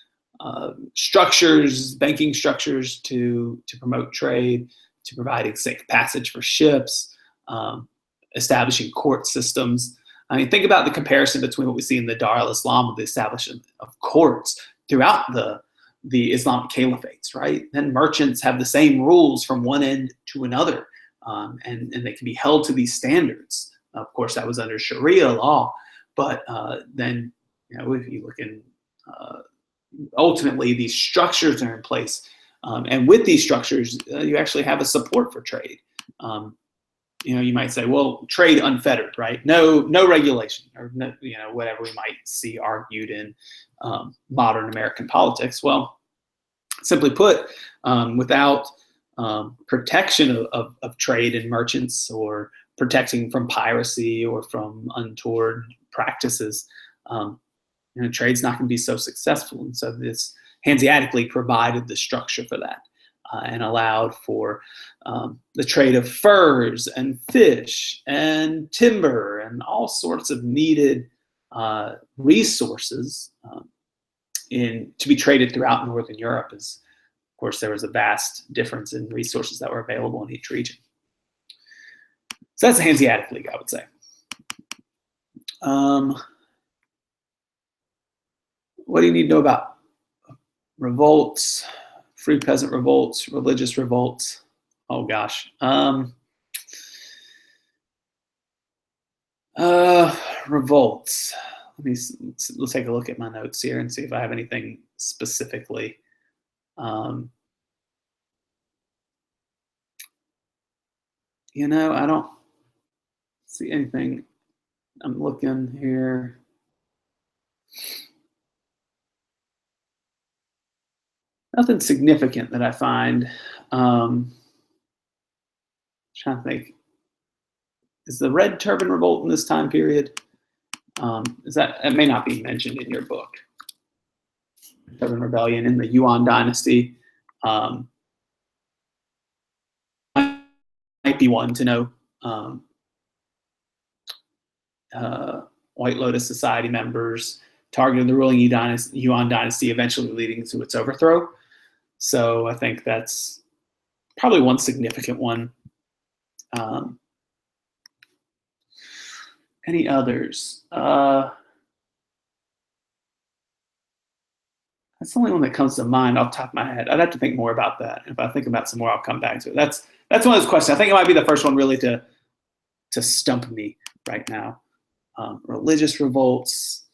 structures, banking structures to promote trade, to providing safe passage for ships, establishing court systems. I mean, think about the comparison between what we see in the Dar al-Islam with the establishment of courts throughout the Islamic Caliphates, right? Then merchants have the same rules from one end to another, and they can be held to these standards. Of course, that was under Sharia law, but then, you know, if you look in, ultimately these structures are in place, and with these structures, you actually have a support for trade. You know, you might say, well, trade unfettered, right? No regulation, or no, you know, whatever we might see argued in modern American politics. Well, simply put, without protection of trade and merchants, or protecting from piracy or from untoward practices, you know, trade's not going to be so successful. And so this Hanseatic League provided the structure for that. And allowed for the trade of furs and fish and timber and all sorts of needed resources to be traded throughout Northern Europe. As, of course, there was a vast difference in resources that were available in each region. So that's the Hanseatic League, I would say. What do you need to know about revolts? Free peasant revolts, religious revolts. Oh gosh. Revolts. Let's take a look at my notes here and see if I have anything specifically. You know, I don't see anything. I'm looking here. Nothing significant that I find. Trying to think. Is the Red Turban Revolt in this time period? It may not be mentioned in your book. Turban Rebellion in the Yuan Dynasty. Might be one to know. White Lotus Society members targeted the ruling Yuan Dynasty, eventually leading to its overthrow. So I think that's probably one significant one. Any others? That's the only one that comes to mind off the top of my head. I'd have to think more about that. If I think about some more, I'll come back to it. That's one of those questions. I think it might be the first one really to stump me right now. Religious revolts.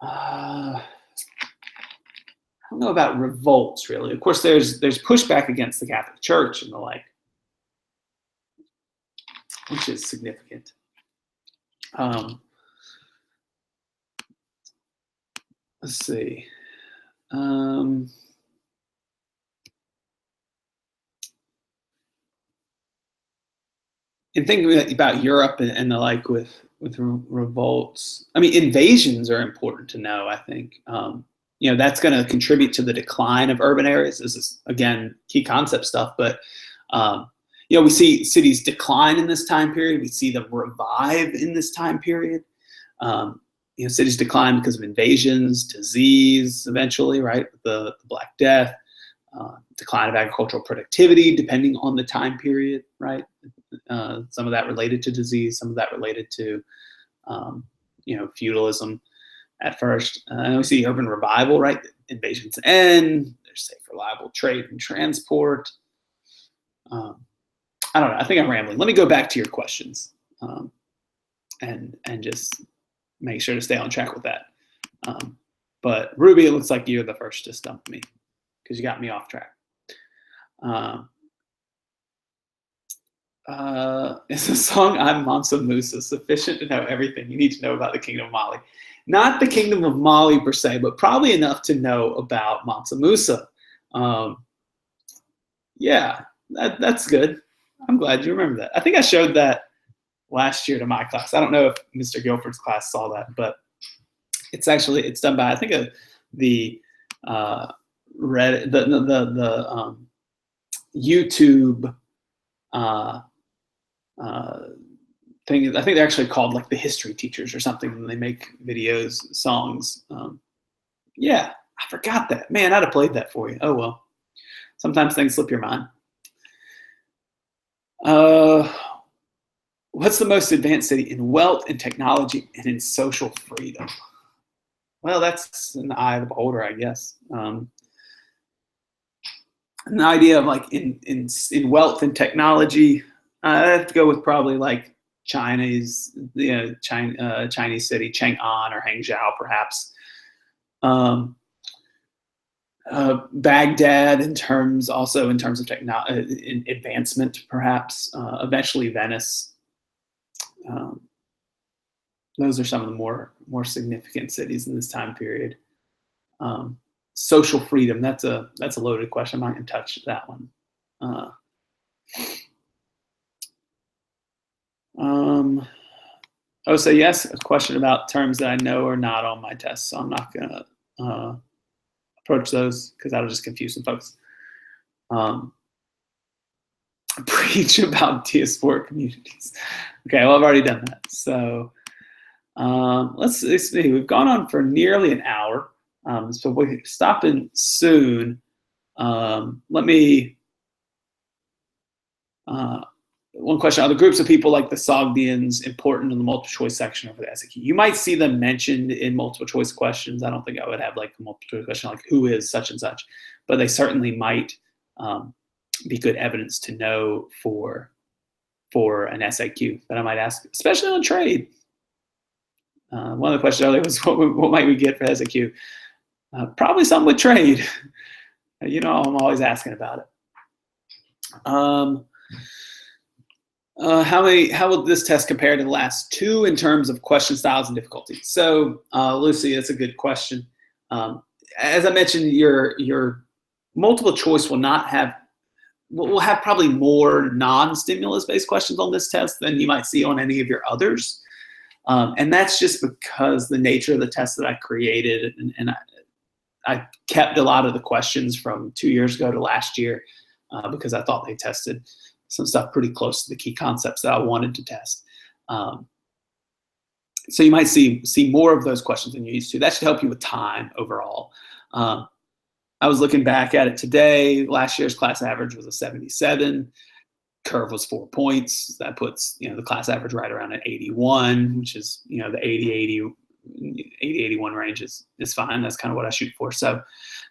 I don't know about revolts, really. Of course, there's pushback against the Catholic Church and the like, which is significant. Let's see. In thinking about Europe and the like with revolts, I mean, invasions are important to know, I think. You know, that's going to contribute to the decline of urban areas. This is, again, key concept stuff, but we see cities decline in this time period. We see them revive in this time period. Cities decline because of invasions, disease, eventually, right? The Black Death, decline of agricultural productivity, depending on the time period, right? Some of that related to disease, some of that related to, feudalism at first. And we see urban revival, right? Invasions end. There's safe, reliable trade and transport. I don't know. I think I'm rambling. Let me go back to your questions, and just make sure to stay on track with that. But Ruby, it looks like you're the first to stump me because you got me off track. Is the song "I'm Mansa Musa" sufficient to know everything you need to know about the Kingdom of Mali? Not the Kingdom of Mali per se, but probably enough to know about Mansa Musa. Yeah, that's good. I'm glad you remember that. I think I showed that last year to my class. I don't know if Mr. Guilford's class saw that, but it's done by, I think, the Reddit, the YouTube thing. I think they're actually called like the history teachers or something, and they make videos, songs. Yeah, I forgot that. Man, I'd have played that for you. Oh well. Sometimes things slip your mind. What's the most advanced city in wealth and technology and in social freedom? Well, that's in the eye of the beholder, I guess. An idea of like in wealth and technology, I have to go with probably like Chinese city, Chang'an or Hangzhou, perhaps. Baghdad, in terms of in advancement, perhaps. Eventually, Venice. Those are some of the more significant cities in this time period. Social freedom, that's a loaded question. I'm not going to touch that one. So yes, a question about terms that I know are not on my test, so I'm not going to approach those because that'll just confuse some folks. Preach about diasporic communities. Okay, well, I've already done that. So let's see. We've gone on for nearly an hour, so we're stopping soon. Let me. One question: are the groups of people like the Sogdians important in the multiple choice section of the SAQ? You might see them mentioned in multiple choice questions. I don't think I would have like a multiple choice question like who is such and such, but they certainly might be good evidence to know for an SAQ that I might ask, especially on trade. One of the questions earlier was what might we get for SAQ? Probably something with trade. I'm always asking about it. How will this test compare to the last two in terms of question styles and difficulty? So, Lucy, that's a good question. As I mentioned, your multiple choice will have probably more non-stimulus based questions on this test than you might see on any of your others. And that's just because the nature of the test that I created, and I kept a lot of the questions from 2 years ago to last year because I thought they tested some stuff pretty close to the key concepts that I wanted to test. So you might see more of those questions than you used to. That should help you with time overall. I was looking back at it today. Last year's class average was a 77. Curve was 4 points. That puts the class average right around an 81, which is the 80-81 range is fine. That's kind of what I shoot for. So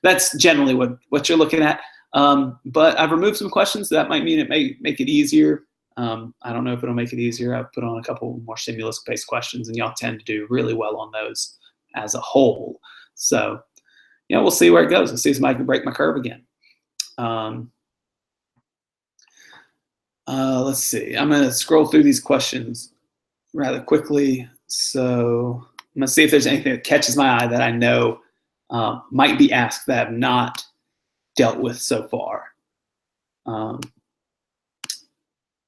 that's generally what you're looking at. But I've removed some questions. That might mean it may make it easier. I don't know if it'll make it easier. I've put on a couple more stimulus-based questions, and y'all tend to do really well on those as a whole. So, we'll see where it goes. We'll see if somebody can break my curve again. Let's see. I'm going to scroll through these questions rather quickly. So I'm going to see if there's anything that catches my eye that I know might be asked that I have not dealt with so far.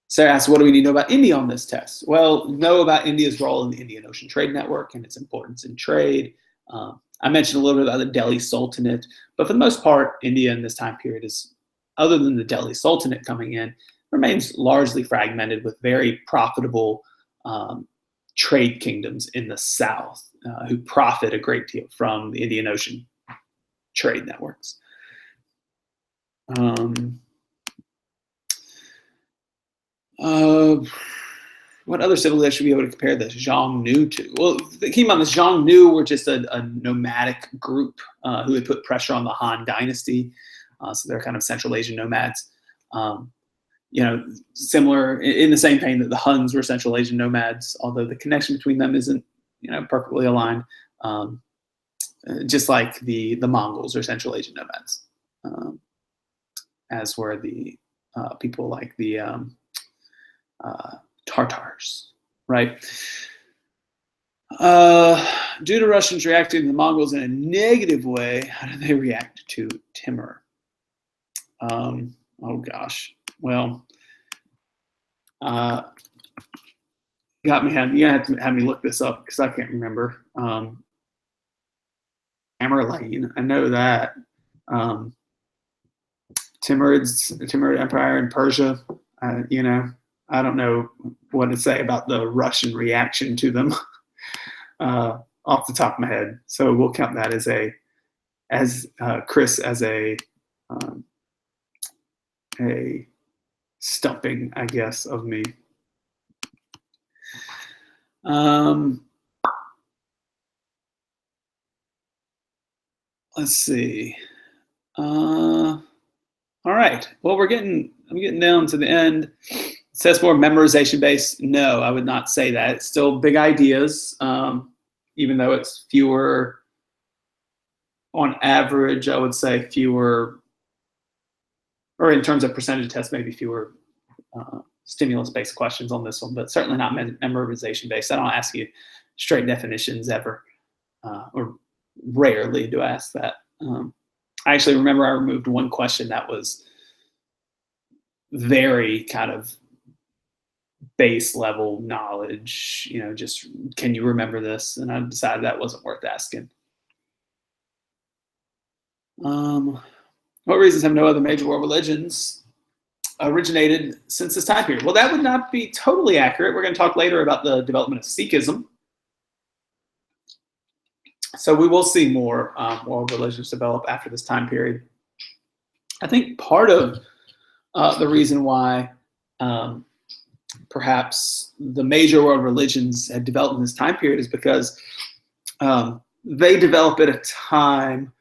Sarah asks, what do we need to know about India on this test? Well, know about India's role in the Indian Ocean Trade Network and its importance in trade. I mentioned a little bit about the Delhi Sultanate, but for the most part, India in this time period is, other than the Delhi Sultanate coming in, remains largely fragmented with very profitable trade kingdoms in the south who profit a great deal from the Indian Ocean trade networks. What other civilization should we be able to compare the Xiongnu to? Well, keep in mind, the Xiongnu were just a nomadic group who had put pressure on the Han Dynasty. So they're kind of Central Asian nomads. Similar in the same vein that the Huns were Central Asian nomads, although the connection between them isn't, perfectly aligned. Just like the Mongols are Central Asian nomads, as were the people like the Tartars, right? Due to Russians reacting to the Mongols in a negative way, how do they react to Timur? Oh gosh, well, got me. You have to have me look this up because I can't remember. Tamerlane, I know that. Timurid Empire in Persia. I don't know what to say about the Russian reaction to them off the top of my head. So we'll count that as Chris as a stumping, I guess, of me. Let's see. All right. Well, I'm getting down to the end. It says more memorization based. No, I would not say that. It's still big ideas, even though it's fewer. On average, I would say fewer, or in terms of percentage of tests, maybe fewer stimulus-based questions on this one, but certainly not memorization-based. I don't ask you straight definitions ever, or rarely do I ask that. I actually remember I removed one question that was very kind of base level knowledge, just can you remember this? And I decided that wasn't worth asking. What reasons have no other major world religions originated since this time period? Well, that would not be totally accurate. We're going to talk later about the development of Sikhism. So we will see more world religions develop after this time period. I think part of the reason why perhaps the major world religions had developed in this time period is because they develop at a time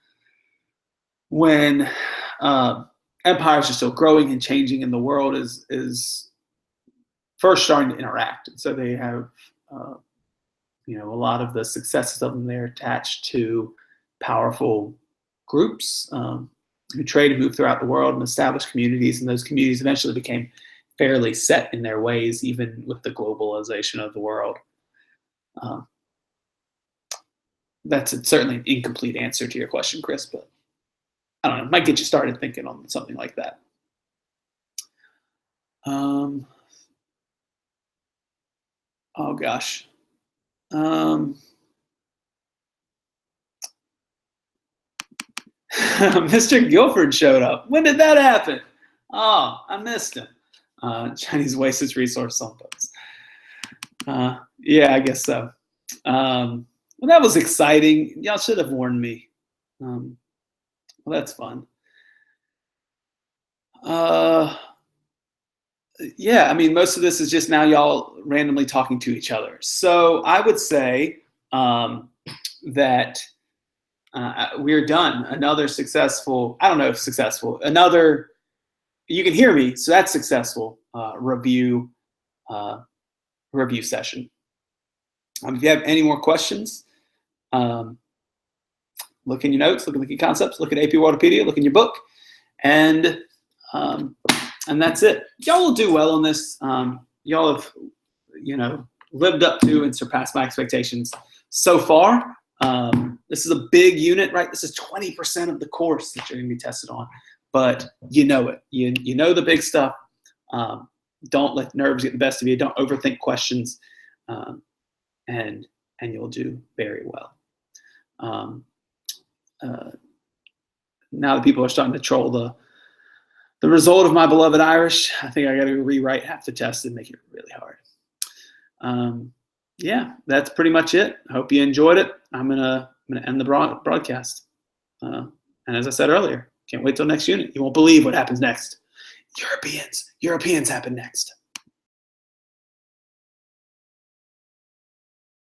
when empires are still growing and changing, and the world is first starting to interact. And so they have, a lot of the successes of them, they're attached to powerful groups who trade and move throughout the world and establish communities. And those communities eventually became fairly set in their ways, even with the globalization of the world. That's certainly an incomplete answer to your question, Chris, but I don't know, might get you started thinking on something like that. Oh gosh. Mr. Guilford showed up. When did that happen? Oh, I missed him. Chinese wastes its resource on boats. Yeah, I guess so. Well, that was exciting. Y'all should have warned me. Well, that's fun. Yeah, I mean, most of this is just now y'all randomly talking to each other. So I would say that we're done. Another successful, I don't know if successful, another, you can hear me, so that's successful review session. If you have any more questions, look in your notes, look in the key concepts, look at AP Worldopedia, look in your book, and that's it. Y'all will do well on this. Y'all have, lived up to and surpassed my expectations so far. This is a big unit, right? This is 20% of the course that you're going to be tested on, but you know it. You know the big stuff. Don't let nerves get the best of you. Don't overthink questions, and you'll do very well. Now that people are starting to troll The result of my beloved Irish, I think I got to rewrite half the test and make it really hard. Yeah, that's pretty much it. I hope you enjoyed it. I'm gonna end the broadcast. And as I said earlier, can't wait till next unit. You won't believe what happens next. Europeans happen next.